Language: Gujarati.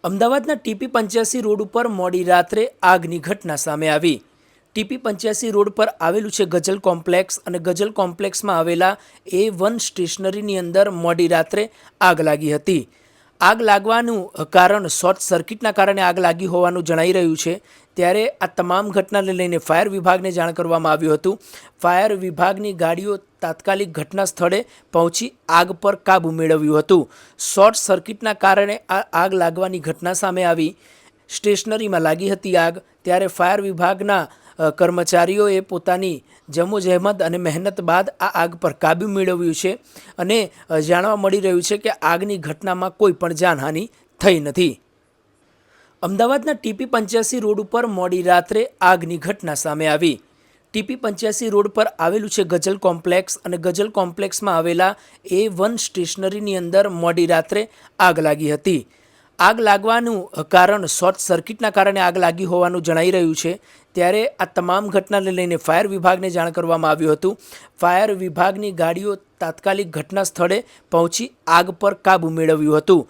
અમદાવાદના TP85 રોડ ઉપર મોડી રાત્રે આગની ઘટના સામે આવી। TP85 રોડ પર આવેલું છે ગઝલ કોમ્પ્લેક્સ અને ગઝલ કોમ્પ્લેક્સમાં આવેલા A1 સ્ટેશનરીની અંદર મોડી રાત્રે આગ લાગી હતી। આગ લાગવાનું કારણ શોર્ટ સર્કિટના કારણે આગ લાગી હોવાનું જણાઈ રહ્યું છે। ત્યારે આ તમામ ઘટનાને લઈને ફાયર વિભાગને જાણ કરવામાં આવ્યું હતું। ફાયર વિભાગની ગાડીઓ તાત્કાલિક ઘટના સ્થળે પહોંચી આગ પર કાબૂ મેળવ્યું હતું। શોર્ટ સર્કિટના કારણે આ આગ લાગવાની ઘટના સામે આવી। સ્ટેશનરીમાં લાગી હતી આગ, ત્યારે ફાયર વિભાગના કર્મચારીઓએ પોતાની જમોજહેમત અને મહેનત બાદ આ આગ પર કાબૂ મેળવ્યું છે અને જાણવા મળી રહ્યું છે કે આગની ઘટનામાં કોઈ પણ જાનહાનિ થઈ નથી। અમદાવાદના TP85 રોડ ઉપર મોડી રાત્રે આગની ઘટના સામે આવી। TP85 રોડ પર આવેલું છે ગઝલ કોમ્પ્લેક્સ અને ગઝલ કોમ્પ્લેક્સમાં આવેલા A1 સ્ટેશનરીની અંદર મોડી રાત્રે આગ લાગી હતી। આગ લાગવાનું કારણ શોર્ટ સર્કિટના કારણે આગ લાગી હોવાનું જણાઈ રહ્યું છે। ત્યારે આ તમામ ઘટનાને લઈને ફાયર વિભાગને જાણ કરવામાં આવ્યું હતું। ફાયર વિભાગની ગાડીઓ તાત્કાલિક ઘટના સ્થળે પહોંચી આગ પર કાબૂ મેળવ્યું હતું।